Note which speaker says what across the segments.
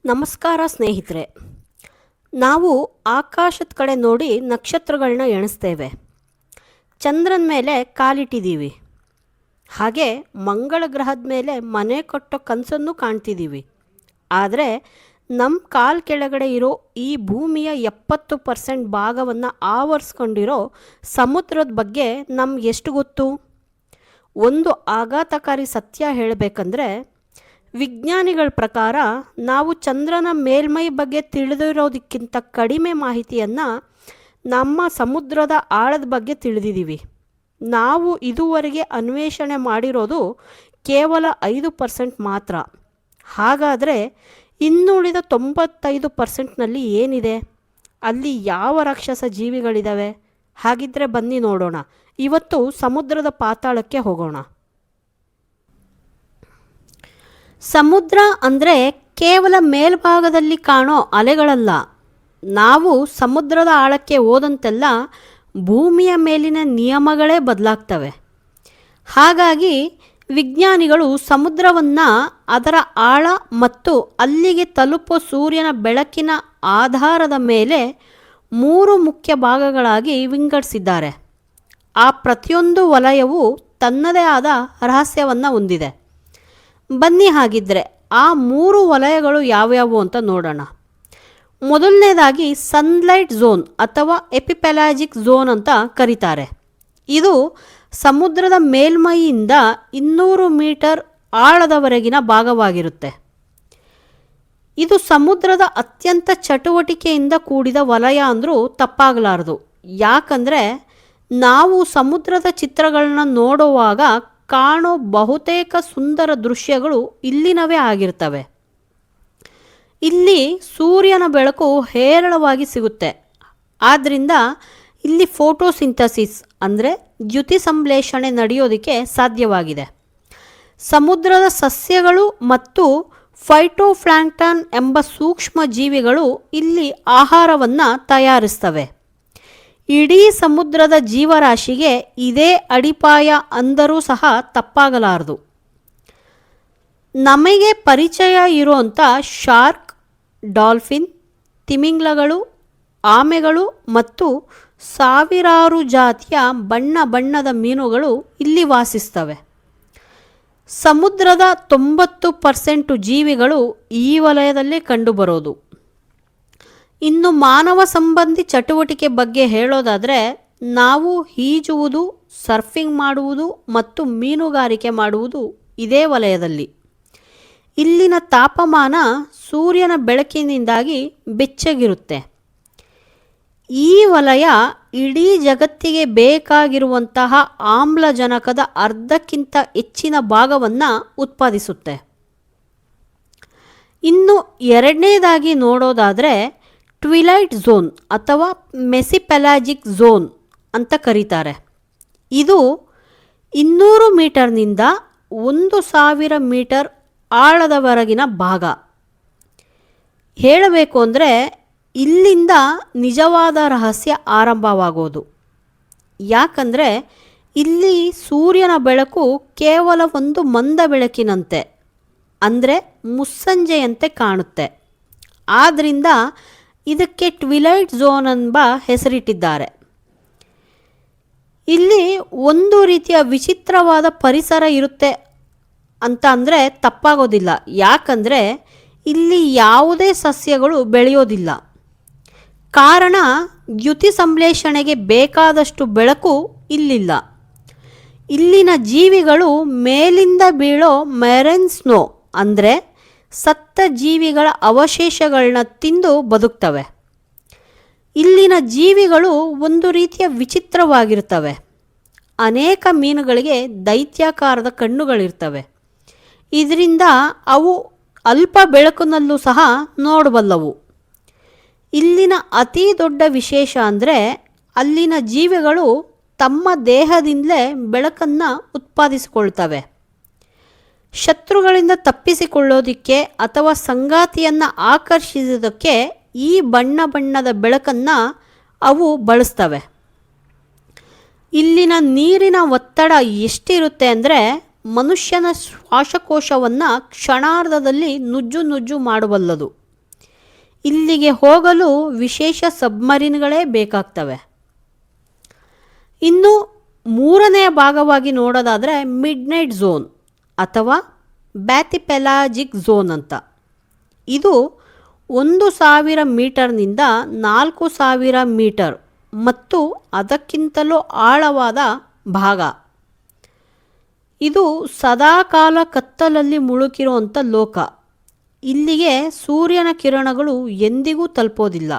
Speaker 1: ನಮಸ್ಕಾರ ಸ್ನೇಹಿತರೆ. ನಾವು ಆಕಾಶದ ಕಡೆ ನೋಡಿ ನಕ್ಷತ್ರಗಳನ್ನ ಎಣಿಸ್ತೇವೆ. ಚಂದ್ರನ ಮೇಲೆ ಕಾಲಿಟ್ಟಿದ್ದೀವಿ. ಹಾಗೆ ಮಂಗಳ ಗ್ರಹದ ಮೇಲೆ ಮನೆ ಕಟ್ಟೋ ಕನಸನ್ನು ಕಾಣ್ತಿದ್ದೀವಿ. ಆದರೆ ನಮ್ಮ ಕಾಲು ಕೆಳಗಡೆ ಇರೋ ಈ ಭೂಮಿಯ 70% ಭಾಗವನ್ನು ಆವರಿಸ್ಕೊಂಡಿರೋ ಸಮುದ್ರದ ಬಗ್ಗೆ ನಮ್ಗೆ ಎಷ್ಟು ಗೊತ್ತು? ಒಂದು ಆಘಾತಕಾರಿ ಸತ್ಯ ಹೇಳಬೇಕಂದ್ರೆ, ವಿಜ್ಞಾನಿಗಳ ಪ್ರಕಾರ ನಾವು ಚಂದ್ರನ ಮೇಲ್ಮೈ ಬಗ್ಗೆ ತಿಳಿದಿರೋದಕ್ಕಿಂತ ಕಡಿಮೆ ಮಾಹಿತಿಯನ್ನು ನಮ್ಮ ಸಮುದ್ರದ ಆಳದ ಬಗ್ಗೆ ತಿಳಿದಿದ್ದೀವಿ. ನಾವು ಇದುವರೆಗೆ ಅನ್ವೇಷಣೆ ಮಾಡಿರೋದು ಕೇವಲ 5% ಮಾತ್ರ. ಹಾಗಾದರೆ ಇನ್ನುಳಿದ 95%ನಲ್ಲಿ ಏನಿದೆ? ಅಲ್ಲಿ ಯಾವ ರಾಕ್ಷಸ ಜೀವಿಗಳಿದ್ದಾವೆ? ಹಾಗಿದ್ರೆ ಬನ್ನಿ ನೋಡೋಣ. ಇವತ್ತು ಸಮುದ್ರದ ಪಾತಾಳಕ್ಕೆ ಹೋಗೋಣ. ಸಮುದ್ರ ಅಂದರೆ ಕೇವಲ ಮೇಲ್ಭಾಗದಲ್ಲಿ ಕಾಣೋ ಅಲೆಗಳಲ್ಲ. ನಾವು ಸಮುದ್ರದ ಆಳಕ್ಕೆ ಹೋದಂತೆಲ್ಲ ಭೂಮಿಯ ಮೇಲಿನ ನಿಯಮಗಳೇ ಬದಲಾಗ್ತವೆ. ಹಾಗಾಗಿ ವಿಜ್ಞಾನಿಗಳು ಸಮುದ್ರವನ್ನು ಅದರ ಆಳ ಮತ್ತು ಅಲ್ಲಿಗೆ ತಲುಪೋ ಸೂರ್ಯನ ಬೆಳಕಿನ ಆಧಾರದ ಮೇಲೆ 3 ಮುಖ್ಯ ಭಾಗಗಳಾಗಿ ವಿಂಗಡಿಸಿದ್ದಾರೆ. ಆ ಪ್ರತಿಯೊಂದು ವಲಯವು ತನ್ನದೇ ಆದ ರಹಸ್ಯವನ್ನು ಹೊಂದಿದೆ. ಬನ್ನಿ ಹಾಗಿದ್ರೆ ಆ 3 ವಲಯಗಳು ಯಾವ್ಯಾವು ಅಂತ ನೋಡೋಣ. ಮೊದಲನೇದಾಗಿ ಸನ್ಲೈಟ್ ಝೋನ್ ಅಥವಾ ಎಪಿಪೆಲಾಜಿಕ್ ಝೋನ್ ಅಂತ ಕರೀತಾರೆ. ಇದು ಸಮುದ್ರದ ಮೇಲ್ಮೈಯಿಂದ 200 ಮೀಟರ್ ಆಳದವರೆಗಿನ ಭಾಗವಾಗಿರುತ್ತೆ. ಇದು ಸಮುದ್ರದ ಅತ್ಯಂತ ಚಟುವಟಿಕೆಯಿಂದ ಕೂಡಿದ ವಲಯ ಅಂದರೂ ತಪ್ಪಾಗಲಾರದು. ಯಾಕಂದರೆ ನಾವು ಸಮುದ್ರದ ಚಿತ್ರಗಳನ್ನ ನೋಡುವಾಗ ಕಾಣೋ ಬಹುತೇಕ ಸುಂದರ ದೃಶ್ಯಗಳು ಇಲ್ಲಿನವೇ ಆಗಿರ್ತವೆ. ಇಲ್ಲಿ ಸೂರ್ಯನ ಬೆಳಕು ಹೇರಳವಾಗಿ ಸಿಗುತ್ತೆ. ಆದ್ದರಿಂದ ಇಲ್ಲಿ ಫೋಟೋಸಿಂಥಸಿಸ್ ಅಂದರೆ ದ್ಯುತಿ ಸಂಶ್ಲೇಷಣೆ ನಡೆಯೋದಕ್ಕೆ ಸಾಧ್ಯವಾಗಿದೆ. ಸಮುದ್ರದ ಸಸ್ಯಗಳು ಮತ್ತು ಫೈಟೋಪ್ಲಾಂಕ್ಟನ್ ಎಂಬ ಸೂಕ್ಷ್ಮ ಜೀವಿಗಳು ಇಲ್ಲಿ ಆಹಾರವನ್ನು ತಯಾರಿಸ್ತವೆ. ಇಡೀ ಸಮುದ್ರದ ಜೀವರಾಶಿಗೆ ಇದೇ ಅಡಿಪಾಯ ಅಂದರೂ ಸಹ ತಪ್ಪಾಗಲಾರದು. ನಮಗೆ ಪರಿಚಯ ಇರುವಂಥ ಶಾರ್ಕ್, ಡಾಲ್ಫಿನ್, ತಿಮಿಂಗ್ಲಗಳು, ಆಮೆಗಳು ಮತ್ತು ಸಾವಿರಾರು ಜಾತಿಯ ಬಣ್ಣ ಬಣ್ಣದ ಮೀನುಗಳು ಇಲ್ಲಿ ವಾಸಿಸ್ತವೆ. ಸಮುದ್ರದ 90% ಜೀವಿಗಳು ಈ ವಲಯದಲ್ಲೇ ಕಂಡುಬರೋದು. ಇನ್ನು ಮಾನವ ಸಂಬಂಧಿ ಚಟುವಟಿಕೆ ಬಗ್ಗೆ ಹೇಳೋದಾದರೆ, ನಾವು ಈಜುವುದು, ಸರ್ಫಿಂಗ್ ಮಾಡುವುದು ಮತ್ತು ಮೀನುಗಾರಿಕೆ ಮಾಡುವುದು ಇದೇ ವಲಯದಲ್ಲಿ. ಇಲ್ಲಿನ ತಾಪಮಾನ ಸೂರ್ಯನ ಬೆಳಕಿನಿಂದಾಗಿ ಬೆಚ್ಚಗಿರುತ್ತೆ. ಈ ವಲಯ ಇಡೀ ಜಗತ್ತಿಗೆ ಬೇಕಾಗಿರುವಂತಹ ಆಮ್ಲಜನಕದ ಅರ್ಧಕ್ಕಿಂತ ಹೆಚ್ಚಿನ ಭಾಗವನ್ನು ಉತ್ಪಾದಿಸುತ್ತೆ. ಇನ್ನು ಎರಡನೇದಾಗಿ ನೋಡೋದಾದರೆ ಟ್ವಿಲೈಟ್ ಝೋನ್ ಅಥವಾ ಮೆಸಿಪೆಲಾಜಿಕ್ ಝೋನ್ ಅಂತ ಕರೀತಾರೆ. ಇದು 200 ಮೀಟರ್ನಿಂದ 1000 ಮೀಟರ್ ಆಳದವರೆಗಿನ ಭಾಗ. ಹೇಳಬೇಕು ಅಂದರೆ ಇಲ್ಲಿಂದ ನಿಜವಾದ ರಹಸ್ಯ ಆರಂಭವಾಗೋದು. ಯಾಕಂದರೆ ಇಲ್ಲಿ ಸೂರ್ಯನ ಬೆಳಕು ಕೇವಲ ಒಂದು ಮಂದ ಬೆಳಕಿನಂತೆ, ಅಂದರೆ ಮುಸ್ಸಂಜೆಯಂತೆ ಕಾಣುತ್ತೆ. ಆದ್ದರಿಂದ ಇದಕ್ಕೆ ಟ್ವಿಲೈಟ್ ಝೋನ್ ಎಂಬ ಹೆಸರಿಟ್ಟಿದ್ದಾರೆ. ಇಲ್ಲಿ ಒಂದು ರೀತಿಯ ವಿಚಿತ್ರವಾದ ಪರಿಸರ ಇರುತ್ತೆ ಅಂತ ಅಂದರೆ ತಪ್ಪಾಗೋದಿಲ್ಲ. ಯಾಕಂದರೆ ಇಲ್ಲಿ ಯಾವುದೇ ಸಸ್ಯಗಳು ಬೆಳೆಯೋದಿಲ್ಲ. ಕಾರಣ, ದ್ಯುತಿ ಸಂಶ್ಲೇಷಣೆಗೆ ಬೇಕಾದಷ್ಟು ಬೆಳಕು ಇಲ್ಲಿಲ್ಲ. ಇಲ್ಲಿನ ಜೀವಿಗಳು ಮೇಲಿಂದ ಬೀಳೋ ಮೆರೈನ್ ಸ್ನೋ ಅಂದರೆ ಸತ್ತ ಜೀವಿಗಳ ಅವಶೇಷಗಳನ್ನ ತಿಂದು ಬದುಕ್ತವೆ. ಇಲ್ಲಿನ ಜೀವಿಗಳು ಒಂದು ರೀತಿಯ ವಿಚಿತ್ರವಾಗಿರ್ತವೆ. ಅನೇಕ ಮೀನುಗಳಿಗೆ ದೈತ್ಯಾಕಾರದ ಕಣ್ಣುಗಳಿರ್ತವೆ. ಇದರಿಂದ ಅವು ಅಲ್ಪ ಬೆಳಕಿನಲ್ಲೂ ಸಹ ನೋಡಬಲ್ಲವು. ಇಲ್ಲಿನ ಅತಿ ದೊಡ್ಡ ವಿಶೇಷ ಅಂದರೆ ಅಲ್ಲಿನ ಜೀವಿಗಳು ತಮ್ಮ ದೇಹದಿಂದಲೇ ಬೆಳಕನ್ನು ಉತ್ಪಾದಿಸಿಕೊಳ್ತವೆ. ಶತ್ರುಗಳಿಂದ ತಪ್ಪಿಸಿಕೊಳ್ಳೋದಕ್ಕೆ ಅಥವಾ ಸಂಗಾತಿಯನ್ನು ಆಕರ್ಷಿಸೋದಕ್ಕೆ ಈ ಬಣ್ಣ ಬಣ್ಣದ ಬೆಳಕನ್ನು ಅವು ಬಳಸ್ತವೆ. ಇಲ್ಲಿನ ನೀರಿನ ಒತ್ತಡ ಎಷ್ಟಿರುತ್ತೆ ಅಂದರೆ ಮನುಷ್ಯನ ಶ್ವಾಸಕೋಶವನ್ನು ಕ್ಷಣಾರ್ಧದಲ್ಲಿ ನುಜ್ಜು ನುಜ್ಜು ಮಾಡಬಲ್ಲದು. ಇಲ್ಲಿಗೆ ಹೋಗಲು ವಿಶೇಷ ಸಬ್ಮರೀನ್ಗಳೇ ಬೇಕಾಗ್ತವೆ. ಇನ್ನು ಮೂರನೆಯ ಭಾಗವಾಗಿ ನೋಡೋದಾದರೆ ಮಿಡ್ನೈಟ್ ಝೋನ್ ಅಥವಾ ಬ್ಯಾಥಿಪೆಲಾಜಿಕ್ ಝೋನ್ ಅಂತ. ಇದು 1,000 ಮೀಟರ್ನಿಂದ 4,000 ಮೀಟರ್ ಮತ್ತು ಅದಕ್ಕಿಂತಲೂ ಆಳವಾದ ಭಾಗ. ಇದು ಸದಾಕಾಲ ಕತ್ತಲಲ್ಲಿ ಮುಳುಗಿರುವಂಥ ಲೋಕ. ಇಲ್ಲಿಗೆ ಸೂರ್ಯನ ಕಿರಣಗಳು ಎಂದಿಗೂ ತಲುಪೋದಿಲ್ಲ.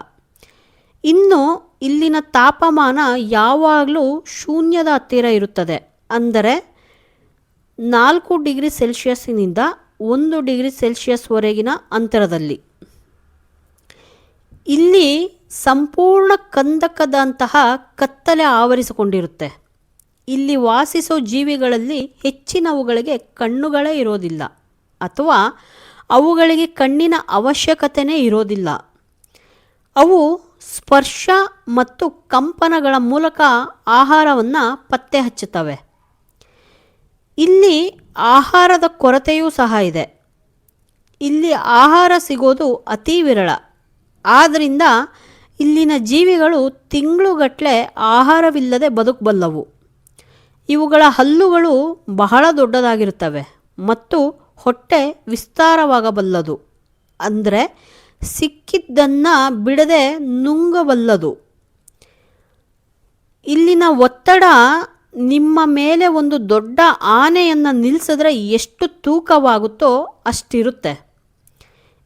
Speaker 1: ಇನ್ನು ಇಲ್ಲಿನ ತಾಪಮಾನ ಯಾವಾಗಲೂ ಶೂನ್ಯದ ಹತ್ತಿರ ಇರುತ್ತದೆ. ಅಂದರೆ 4 ಡಿಗ್ರಿ ಸೆಲ್ಸಿಯಸ್ನಿಂದ 1 ಡಿಗ್ರಿ ಸೆಲ್ಸಿಯಸ್ವರೆಗಿನ ಅಂತರದಲ್ಲಿ. ಇಲ್ಲಿ ಸಂಪೂರ್ಣ ಕಂದಕದಂತಹ ಕತ್ತಲೆ ಆವರಿಸಿಕೊಂಡಿರುತ್ತೆ. ಇಲ್ಲಿ ವಾಸಿಸೋ ಜೀವಿಗಳಲ್ಲಿ ಹೆಚ್ಚಿನವುಗಳಿಗೆ ಕಣ್ಣುಗಳೇ ಇರೋದಿಲ್ಲ ಅಥವಾ ಅವುಗಳಿಗೆ ಕಣ್ಣಿನ ಅವಶ್ಯಕತೆಯೇ ಇರೋದಿಲ್ಲ. ಅವು ಸ್ಪರ್ಶ ಮತ್ತು ಕಂಪನಗಳ ಮೂಲಕ ಆಹಾರವನ್ನು ಪತ್ತೆ ಹಚ್ಚುತ್ತವೆ. ಇಲ್ಲಿ ಆಹಾರದ ಕೊರತೆಯೂ ಸಹ ಇದೆ. ಇಲ್ಲಿ ಆಹಾರ ಸಿಗೋದು ಅತಿ ವಿರಳ. ಆದ್ದರಿಂದ ಇಲ್ಲಿನ ಜೀವಿಗಳು ತಿಂಗಳುಗಟ್ಟಲೆ ಆಹಾರವಿಲ್ಲದೆ ಬದುಕಬಲ್ಲವು. ಇವುಗಳ ಹಲ್ಲುಗಳು ಬಹಳ ದೊಡ್ಡದಾಗಿರುತ್ತವೆ ಮತ್ತು ಹೊಟ್ಟೆ ವಿಸ್ತಾರವಾಗಬಲ್ಲದು. ಅಂದರೆ ಸಿಕ್ಕಿದ್ದನ್ನು ಬಿಡದೆ ನುಂಗಬಲ್ಲದು. ಇಲ್ಲಿನ ಒತ್ತಡ ನಿಮ್ಮ ಮೇಲೆ ಒಂದು ದೊಡ್ಡ ಆನೆಯನ್ನು ನಿಲ್ಲಿಸಿದ್ರೆ ಎಷ್ಟು ತೂಕವಾಗುತ್ತೋ ಅಷ್ಟಿರುತ್ತೆ.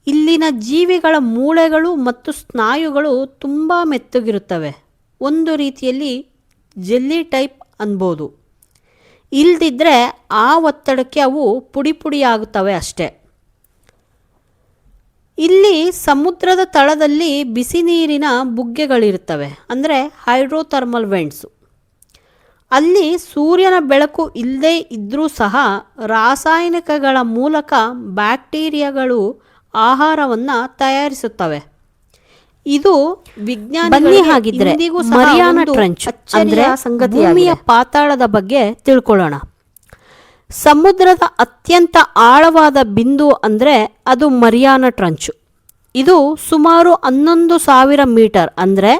Speaker 1: ಇಲ್ಲಿನ ಜೀವಿಗಳ ಮೂಳೆಗಳು ಮತ್ತು ಸ್ನಾಯುಗಳು ತುಂಬ ಮೆತ್ತಗಿರುತ್ತವೆ. ಒಂದು ರೀತಿಯಲ್ಲಿ ಜೆಲ್ಲಿ ಟೈಪ್ ಅನ್ಬೋದು. ಇಲ್ದಿದ್ರೆ ಆ ಒತ್ತಡಕ್ಕೆ ಅವು ಪುಡಿ ಪುಡಿಯಾಗುತ್ತವೆ ಅಷ್ಟೆ. ಇಲ್ಲಿ ಸಮುದ್ರದ ತಳದಲ್ಲಿ ಬಿಸಿ ನೀರಿನ ಬುಗ್ಗೆಗಳಿರುತ್ತವೆ, ಅಂದರೆ ಹೈಡ್ರೋಥರ್ಮಲ್ ವೆಂಟ್ಸು. ಅಲ್ಲಿ ಸೂರ್ಯನ ಬೆಳಕು ಇಲ್ಲದೇ ಇದ್ದರೂ ಸಹ ರಾಸಾಯನಿಕಗಳ ಮೂಲಕ ಬ್ಯಾಕ್ಟೀರಿಯಾಗಳು ಆಹಾರವನ್ನು ತಯಾರಿಸುತ್ತವೆ. ಇದು ವಿಜ್ಞಾನಿಗಳಿಗೆ ಮರಿಯಾನಾ ಟ್ರಂಚ್ ಅಂದರೆ ಭೂಮಿಯ ಪಾತಾಳದ ಬಗ್ಗೆ ತಿಳ್ಕೊಳ್ಳೋಣ. ಸಮುದ್ರದ ಅತ್ಯಂತ ಆಳವಾದ ಬಿಂದು ಅಂದರೆ ಅದು ಮರಿಯಾನಾ ಟ್ರಂಚ್. ಇದು ಸುಮಾರು 11,000 ಮೀಟರ್ ಅಂದರೆ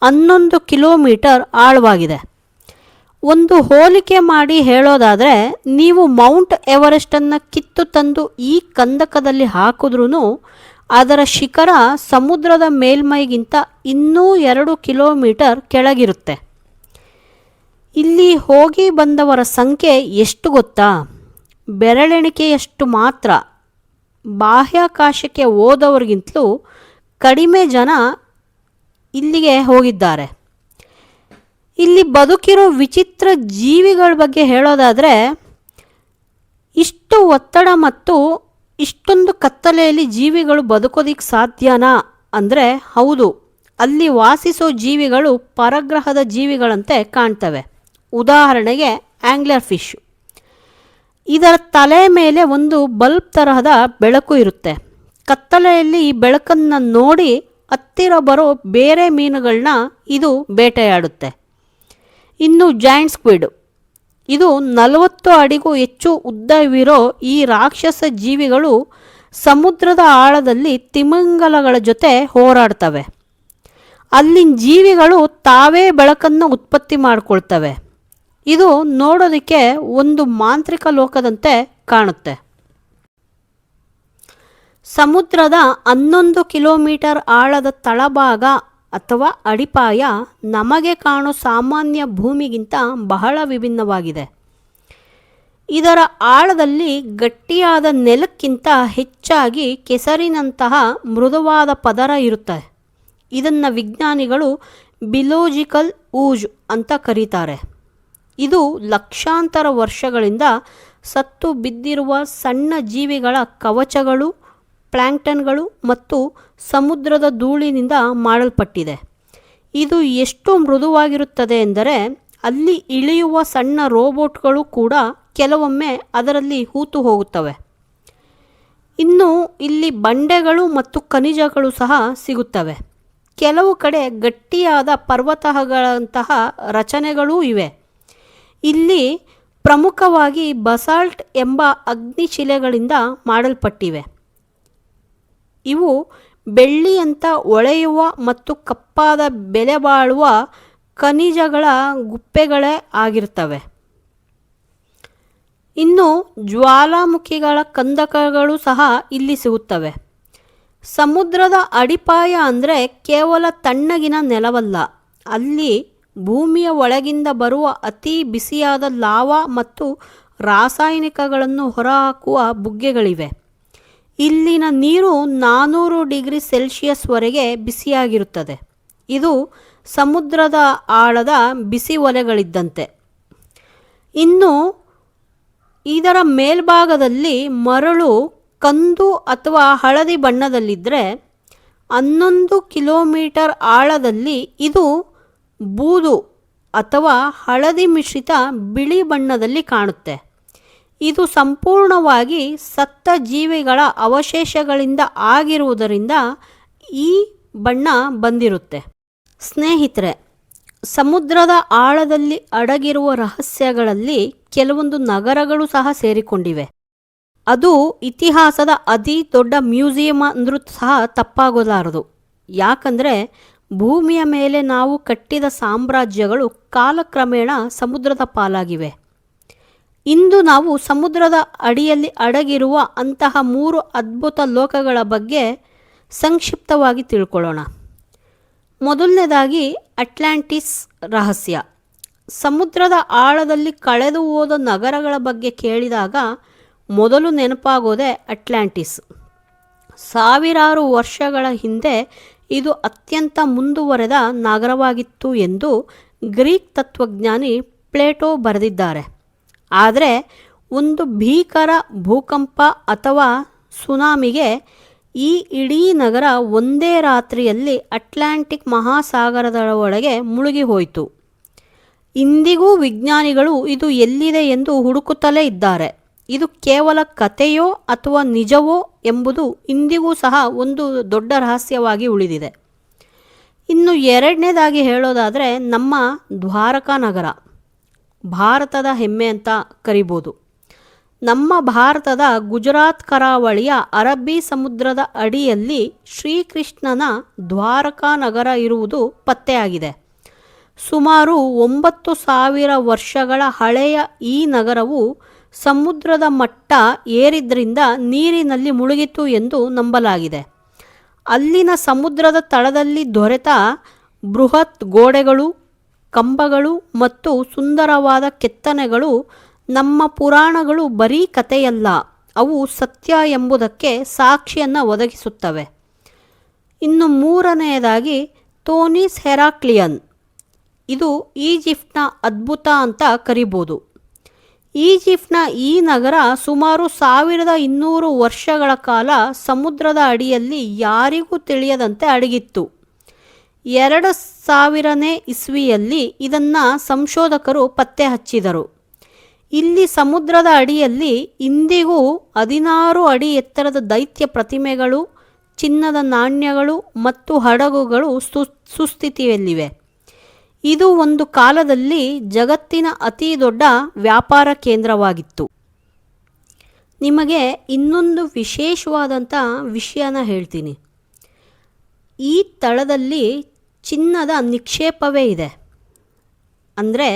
Speaker 1: 11 ಕಿಲೋಮೀಟರ್ ಆಳವಾಗಿದೆ. ಒಂದು ಹೋಲಿಕೆ ಮಾಡಿ ಹೇಳೋದಾದರೆ, ನೀವು ಮೌಂಟ್ ಎವರೆಸ್ಟನ್ನು ಕಿತ್ತು ತಂದು ಈ ಕಂದಕದಲ್ಲಿ ಹಾಕಿದ್ರೂ ಅದರ ಶಿಖರ ಸಮುದ್ರದ ಮೇಲ್ಮೈಗಿಂತ ಇನ್ನೂ 2 ಕಿಲೋಮೀಟರ್ ಕೆಳಗಿರುತ್ತೆ. ಇಲ್ಲಿ ಹೋಗಿ ಬಂದವರ ಸಂಖ್ಯೆ ಎಷ್ಟು ಗೊತ್ತಾ? ಬೆರಳೆಣಿಕೆಯಷ್ಟು ಮಾತ್ರ. ಬಾಹ್ಯಾಕಾಶಕ್ಕೆ ಹೋದವ್ರಿಗಿಂತಲೂ ಕಡಿಮೆ ಜನ ಇಲ್ಲಿಗೆ ಹೋಗಿದ್ದಾರೆ. ಇಲ್ಲಿ ಬದುಕಿರೋ ವಿಚಿತ್ರ ಜೀವಿಗಳ ಬಗ್ಗೆ ಹೇಳೋದಾದರೆ, ಇಷ್ಟು ಒತ್ತಡ ಮತ್ತು ಇಷ್ಟೊಂದು ಕತ್ತಲೆಯಲ್ಲಿ ಜೀವಿಗಳು ಬದುಕೋದಿಕ್ಕೆ ಸಾಧ್ಯನಾ ಅಂದರೆ ಹೌದು. ಅಲ್ಲಿ ವಾಸಿಸೋ ಜೀವಿಗಳು ಪರಗ್ರಹದ ಜೀವಿಗಳಂತೆ ಕಾಣ್ತವೆ. ಉದಾಹರಣೆಗೆ ಆಂಗ್ಲರ್ ಫಿಶ್. ಇದರ ತಲೆ ಮೇಲೆ ಒಂದು ಬಲ್ಬ್ ತರಹದ ಬೆಳಕು ಇರುತ್ತೆ. ಕತ್ತಲೆಯಲ್ಲಿ ಈ ಬೆಳಕನ್ನು ನೋಡಿ ಹತ್ತಿರ ಬರೋ ಬೇರೆ ಮೀನುಗಳನ್ನ ಇದು ಬೇಟೆಯಾಡುತ್ತೆ. ಇನ್ನು ಜಾಯಿಂಟ್ ಸ್ಕ್ವಿಡ್, ಇದು 40 ಅಡಿಗೂ ಹೆಚ್ಚು ಉದ್ದವಿರೋ ಈ ರಾಕ್ಷಸ ಜೀವಿಗಳು ಸಮುದ್ರದ ಆಳದಲ್ಲಿ ತಿಮಿಂಗಲಗಳ ಜೊತೆ ಹೋರಾಡ್ತವೆ. ಅಲ್ಲಿನ ಜೀವಿಗಳು ತಾವೇ ಬೆಳಕನ್ನು ಉತ್ಪತ್ತಿ ಮಾಡಿಕೊಳ್ತವೆ. ಇದು ನೋಡೋದಕ್ಕೆ ಒಂದು ಮಾಂತ್ರಿಕ ಲೋಕದಂತೆ ಕಾಣುತ್ತೆ. ಸಮುದ್ರದ 11 ಕಿಲೋಮೀಟರ್ ಆಳದ ತಳಭಾಗ ಅಥವಾ ಅಡಿಪಾಯ ನಮಗೆ ಕಾಣೋ ಸಾಮಾನ್ಯ ಭೂಮಿಗಿಂತ ಬಹಳ ವಿಭಿನ್ನವಾಗಿದೆ. ಇದರ ಆಳದಲ್ಲಿ ಗಟ್ಟಿಯಾದ ನೆಲಕ್ಕಿಂತ ಹೆಚ್ಚಾಗಿ ಕೆಸರಿನಂತಹ ಮೃದುವಾದ ಪದರ ಇರುತ್ತೆ. ಇದನ್ನು ವಿಜ್ಞಾನಿಗಳು ಬಿಲೋಜಿಕಲ್ ಊಜ್ ಅಂತ ಕರೀತಾರೆ. ಇದು ಲಕ್ಷಾಂತರ ವರ್ಷಗಳಿಂದ ಸತ್ತು ಬಿದ್ದಿರುವ ಸಣ್ಣ ಜೀವಿಗಳ ಕವಚಗಳು, ಪ್ಲ್ಯಾಂಕ್ಟನ್ಗಳು ಮತ್ತು ಸಮುದ್ರದ ಧೂಳಿನಿಂದ ಮಾಡಲ್ಪಟ್ಟಿದೆ. ಇದು ಎಷ್ಟು ಮೃದುವಾಗಿರುತ್ತದೆ ಎಂದರೆ ಅಲ್ಲಿ ಇಳಿಯುವ ಸಣ್ಣ ರೋಬೋಟ್ಗಳು ಕೂಡ ಕೆಲವೊಮ್ಮೆ ಅದರಲ್ಲಿ ಹೂತು ಹೋಗುತ್ತವೆ. ಇನ್ನು ಇಲ್ಲಿ ಬಂಡೆಗಳು ಮತ್ತು ಖನಿಜಗಳು ಸಹ ಸಿಗುತ್ತವೆ. ಕೆಲವು ಕಡೆ ಗಟ್ಟಿಯಾದ ಪರ್ವತಗಳಂತಹ ರಚನೆಗಳೂ ಇವೆ. ಇಲ್ಲಿ ಪ್ರಮುಖವಾಗಿ ಬಸಾಲ್ಟ್ ಎಂಬ ಅಗ್ನಿಶಿಲೆಗಳಿಂದ ಮಾಡಲ್ಪಟ್ಟಿವೆ. ಇವು ಬೆಳ್ಳಿಯಂಥ ಹೊಳೆಯುವ ಮತ್ತು ಕಪ್ಪಾದ ಬೆಲೆ ಬಾಳುವ ಖನಿಜಗಳ ಗುಪ್ಪೆಗಳೇ ಆಗಿರ್ತವೆ. ಇನ್ನು ಜ್ವಾಲಾಮುಖಿಗಳ ಕಂದಕಗಳು ಸಹ ಇಲ್ಲಿ ಸಿಗುತ್ತವೆ. ಸಮುದ್ರದ ಅಡಿಪಾಯ ಅಂದರೆ ಕೇವಲ ತಣ್ಣಗಿನ ನೆಲವಲ್ಲ, ಅಲ್ಲಿ ಭೂಮಿಯ ಒಳಗಿಂದ ಬರುವ ಅತಿ ಬಿಸಿಯಾದ ಲಾವಾ ಮತ್ತು ರಾಸಾಯನಿಕಗಳನ್ನು ಹೊರಹಾಕುವ ಬುಗ್ಗೆಗಳಿವೆ. ಇಲ್ಲಿನ ನೀರು 400 ಡಿಗ್ರಿ ಸೆಲ್ಸಿಯಸ್ವರೆಗೆ ಬಿಸಿಯಾಗಿರುತ್ತದೆ. ಇದು ಸಮುದ್ರದ ಆಳದ ಬಿಸಿ ಒಲೆಗಳಿದ್ದಂತೆ. ಇನ್ನು ಇದರ ಮೇಲ್ಭಾಗದಲ್ಲಿ ಮರಳು ಕಂದು ಅಥವಾ ಹಳದಿ ಬಣ್ಣದಲ್ಲಿದ್ದರೆ 11 ಕಿಲೋಮೀಟರ್ ಆಳದಲ್ಲಿ ಇದು ಬೂದು ಅಥವಾ ಹಳದಿ ಮಿಶ್ರಿತ ಬಿಳಿ ಬಣ್ಣದಲ್ಲಿ ಕಾಣುತ್ತೆ. ಇದು ಸಂಪೂರ್ಣವಾಗಿ ಸತ್ತ ಜೀವಿಗಳ ಅವಶೇಷಗಳಿಂದ ಆಗಿರುವುದರಿಂದ ಈ ಬಣ್ಣ ಬಂದಿರುತ್ತೆ. ಸ್ನೇಹಿತರೆ, ಸಮುದ್ರದ ಆಳದಲ್ಲಿ ಅಡಗಿರುವ ರಹಸ್ಯಗಳಲ್ಲಿ ಕೆಲವೊಂದು ನಗರಗಳು ಸಹ ಸೇರಿಕೊಂಡಿವೆ. ಅದು ಇತಿಹಾಸದ ಅತಿ ದೊಡ್ಡ ಮ್ಯೂಸಿಯಂ ಅಂದರೂ ಸಹ ತಪ್ಪಾಗೋಲಾರದು. ಯಾಕಂದರೆ ಭೂಮಿಯ ಮೇಲೆ ನಾವು ಕಟ್ಟಿದ ಸಾಮ್ರಾಜ್ಯಗಳು ಕಾಲಕ್ರಮೇಣ ಸಮುದ್ರದ ಪಾಲಾಗಿವೆ. ಇಂದು ನಾವು ಸಮುದ್ರದ ಅಡಿಯಲ್ಲಿ ಅಡಗಿರುವ ಅಂತಹ 3 ಅದ್ಭುತ ಲೋಕಗಳ ಬಗ್ಗೆ ಸಂಕ್ಷಿಪ್ತವಾಗಿ ತಿಳ್ಕೊಳ್ಳೋಣ. ಮೊದಲನೇದಾಗಿ ಅಟ್ಲಾಂಟಿಸ್ ರಹಸ್ಯ. ಸಮುದ್ರದ ಆಳದಲ್ಲಿ ಕಳೆದು ಹೋದ ನಗರಗಳ ಬಗ್ಗೆ ಕೇಳಿದಾಗ ಮೊದಲು ನೆನಪಾಗೋದೇ ಅಟ್ಲಾಂಟಿಸ್. ಸಾವಿರಾರು ವರ್ಷಗಳ ಹಿಂದೆ ಇದು ಅತ್ಯಂತ ಮುಂದುವರೆದ ನಗರವಾಗಿತ್ತು ಎಂದು ಗ್ರೀಕ್ ತತ್ವಜ್ಞಾನಿ ಪ್ಲೇಟೋ ಬರೆದಿದ್ದಾರೆ. ಆದರೆ ಒಂದು ಭೀಕರ ಭೂಕಂಪ ಅಥವಾ ಸುನಾಮಿಗೆ ಈ ಇಡೀ ನಗರ ಒಂದೇ ರಾತ್ರಿಯಲ್ಲಿ ಅಟ್ಲಾಂಟಿಕ್ ಮಹಾಸಾಗರದ ಒಳಗೆ ಮುಳುಗಿ ಹೋಯಿತು. ಇಂದಿಗೂ ವಿಜ್ಞಾನಿಗಳು ಇದು ಎಲ್ಲಿದೆ ಎಂದು ಹುಡುಕುತ್ತಲೇ ಇದ್ದಾರೆ. ಇದು ಕೇವಲ ಕಥೆಯೋ ಅಥವಾ ನಿಜವೋ ಎಂಬುದು ಇಂದಿಗೂ ಸಹ ಒಂದು ದೊಡ್ಡ ರಹಸ್ಯವಾಗಿ ಉಳಿದಿದೆ. ಇನ್ನು ಎರಡನೇದಾಗಿ ಹೇಳೋದಾದರೆ ನಮ್ಮ ದ್ವಾರಕಾ ನಗರ ಭಾರತದ ಹೆಮ್ಮೆ ಅಂತ ಕರಿಬೋದು. ನಮ್ಮ ಭಾರತದ ಗುಜರಾತ್ ಕರಾವಳಿಯ ಅರಬ್ಬಿ ಸಮುದ್ರದ ಅಡಿಯಲ್ಲಿ ಶ್ರೀಕೃಷ್ಣನ ದ್ವಾರಕಾ ನಗರ ಇರುವುದು ಪತ್ತೆಯಾಗಿದೆ. ಸುಮಾರು 9,000 ವರ್ಷಗಳ ಹಳೆಯ ಈ ನಗರವು ಸಮುದ್ರದ ಮಟ್ಟ ಏರಿದ್ರಿಂದ ನೀರಿನಲ್ಲಿ ಮುಳುಗಿತು ಎಂದು ನಂಬಲಾಗಿದೆ. ಅಲ್ಲಿನ ಸಮುದ್ರದ ತಳದಲ್ಲಿ ದೊರೆತ ಬೃಹತ್ ಗೋಡೆಗಳು, ಕಂಬಗಳು ಮತ್ತು ಸುಂದರವಾದ ಕೆತ್ತನೆಗಳು ನಮ್ಮ ಪುರಾಣಗಳು ಬರೀ ಕಥೆಯಲ್ಲ, ಅವು ಸತ್ಯ ಎಂಬುದಕ್ಕೆ ಸಾಕ್ಷಿಯನ್ನು ಒದಗಿಸುತ್ತವೆ. ಇನ್ನು ಮೂರನೆಯದಾಗಿ ಥೋನಿಸ್ ಹೆರಾಕ್ಲಿಯನ್. ಇದು ಈಜಿಪ್ಟ್ನ ಅದ್ಭುತ ಅಂತ ಕರಿಬೋದು. ಈಜಿಪ್ಟ್ನ ಈ ನಗರ ಸುಮಾರು 1200 ವರ್ಷಗಳ ಕಾಲ ಸಮುದ್ರದ ಅಡಿಯಲ್ಲಿ ಯಾರಿಗೂ ತಿಳಿಯದಂತೆ ಅಡಗಿತ್ತು. 2000ನೇ ಇಸ್ವಿಯಲ್ಲಿ ಇದನ್ನು ಸಂಶೋಧಕರು ಪತ್ತೆ ಹಚ್ಚಿದರು. ಇಲ್ಲಿ ಸಮುದ್ರದ ಅಡಿಯಲ್ಲಿ ಇಂದಿಗೂ 16 ಅಡಿ ಎತ್ತರದ ದೈತ್ಯ ಪ್ರತಿಮೆಗಳು, ಚಿನ್ನದ ನಾಣ್ಯಗಳು ಮತ್ತು ಹಡಗುಗಳು ಸುಸ್ಥಿತಿಯಲ್ಲಿವೆ. ಇದು ಒಂದು ಕಾಲದಲ್ಲಿ ಜಗತ್ತಿನ ಅತಿ ದೊಡ್ಡ ವ್ಯಾಪಾರ ಕೇಂದ್ರವಾಗಿತ್ತು. ನಿಮಗೆ ಇನ್ನೊಂದು ವಿಶೇಷವಾದಂಥ ವಿಷಯನ ಹೇಳ್ತೀನಿ. ಈ ತಳದಲ್ಲಿ ಚಿನ್ನದ ನಿಕ್ಷೇಪವೇ ಇದೆ. ಅಂದರೆ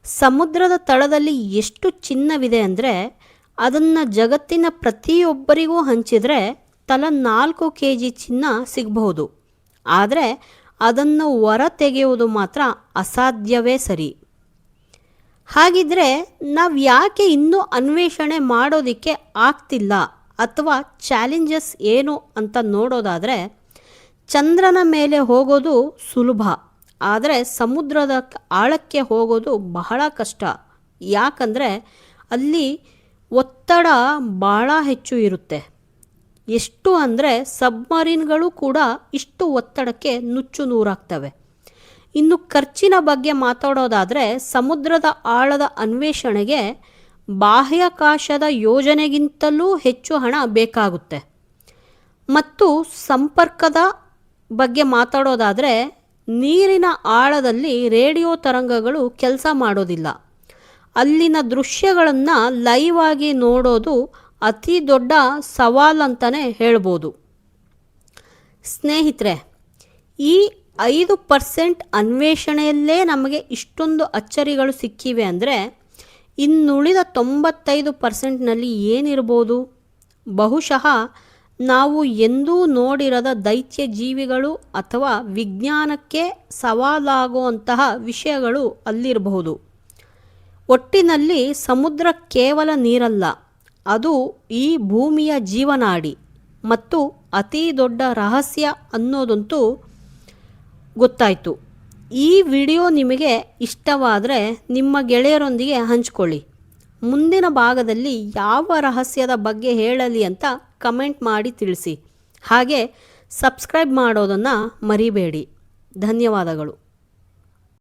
Speaker 1: ಸಮುದ್ರದ ತಳದಲ್ಲಿ ಎಷ್ಟು ಚಿನ್ನವಿದೆ ಅಂದರೆ ಅದನ್ನು ಜಗತ್ತಿನ ಪ್ರತಿಯೊಬ್ಬರಿಗೂ ಹಂಚಿದರೆ ತಲಾ 4 kg ಚಿನ್ನ ಸಿಗಬಹುದು. ಆದರೆ ಅದನ್ನು ಹೊರ ತೆಗೆಯುವುದು ಮಾತ್ರ ಅಸಾಧ್ಯವೇ ಸರಿ. ಹಾಗಿದ್ರೆ ನಾವು ಯಾಕೆ ಇನ್ನೂ ಅನ್ವೇಷಣೆ ಮಾಡೋದಕ್ಕೆ ಆಗ್ತಿಲ್ಲ ಅಥವಾ ಚಾಲೆಂಜಸ್ ಏನು ಅಂತ ನೋಡೋದಾದರೆ, ಚಂದ್ರನ ಮೇಲೆ ಹೋಗೋದು ಸುಲಭ, ಆದರೆ ಸಮುದ್ರದ ಆಳಕ್ಕೆ ಹೋಗೋದು ಬಹಳ ಕಷ್ಟ. ಯಾಕಂದರೆ ಅಲ್ಲಿ ಒತ್ತಡ ಭಾಳ ಹೆಚ್ಚು ಇರುತ್ತೆ. ಎಷ್ಟು ಅಂದರೆ ಸಬ್ಮರೀನ್ಗಳು ಕೂಡ ಇಷ್ಟು ಒತ್ತಡಕ್ಕೆ ನುಚ್ಚು ನೂರಾಗ್ತವೆ. ಇನ್ನು ಖರ್ಚಿನ ಬಗ್ಗೆ ಮಾತಾಡೋದಾದರೆ, ಸಮುದ್ರದ ಆಳದ ಅನ್ವೇಷಣೆಗೆ ಬಾಹ್ಯಾಕಾಶದ ಯೋಜನೆಗಿಂತಲೂ ಹೆಚ್ಚು ಹಣ ಬೇಕಾಗುತ್ತೆ. ಮತ್ತು ಸಂಪರ್ಕದ ಬಗ್ಗೆ ಮಾತಾಡೋದಾದರೆ, ನೀರಿನ ಆಳದಲ್ಲಿ ರೇಡಿಯೋ ತರಂಗಗಳು ಕೆಲಸ ಮಾಡೋದಿಲ್ಲ. ಅಲ್ಲಿನ ದೃಶ್ಯಗಳನ್ನು ಲೈವ್ ಆಗಿ ನೋಡೋದು ಅತಿ ದೊಡ್ಡ ಸವಾಲಂತಲೇ ಹೇಳ್ಬೋದು. ಸ್ನೇಹಿತರೆ, ಈ 5% ಅನ್ವೇಷಣೆಯಲ್ಲೇ ನಮಗೆ ಇಷ್ಟೊಂದು ಅಚ್ಚರಿಗಳು ಸಿಕ್ಕಿವೆ ಅಂದರೆ ಇನ್ನುಳಿದ 95%ನಲ್ಲಿ ಏನಿರ್ಬೋದು? ಬಹುಶಃ ನಾವು ಎಂದೂ ನೋಡಿರದ ದೈತ್ಯ ಜೀವಿಗಳು ಅಥವಾ ವಿಜ್ಞಾನಕ್ಕೆ ಸವಾಲಾಗುವಂತಹ ವಿಷಯಗಳು ಅಲ್ಲಿರಬಹುದು. ಒಟ್ಟಿನಲ್ಲಿ ಸಮುದ್ರ ಕೇವಲ ನೀರಲ್ಲ, ಅದು ಈ ಭೂಮಿಯ ಜೀವನಾಡಿ ಮತ್ತು ಅತಿ ದೊಡ್ಡ ರಹಸ್ಯ ಅನ್ನೋದಂತೂ ಗೊತ್ತಾಯಿತು. ಈ ವಿಡಿಯೋ ನಿಮಗೆ ಇಷ್ಟವಾದರೆ ನಿಮ್ಮ ಗೆಳೆಯರೊಂದಿಗೆ ಹಂಚಿಕೊಳ್ಳಿ. ಮುಂದಿನ ಭಾಗದಲ್ಲಿ ಯಾವ ರಹಸ್ಯದ ಬಗ್ಗೆ ಹೇಳಲಿ ಅಂತ ಕಮೆಂಟ್ ಮಾಡಿ ತಿಳಿಸಿ. ಹಾಗೆ ಸಬ್ಸ್ಕ್ರೈಬ್ ಮಾಡೋದನ್ನು ಮರಿಬೇಡಿ. ಧನ್ಯವಾದಗಳು.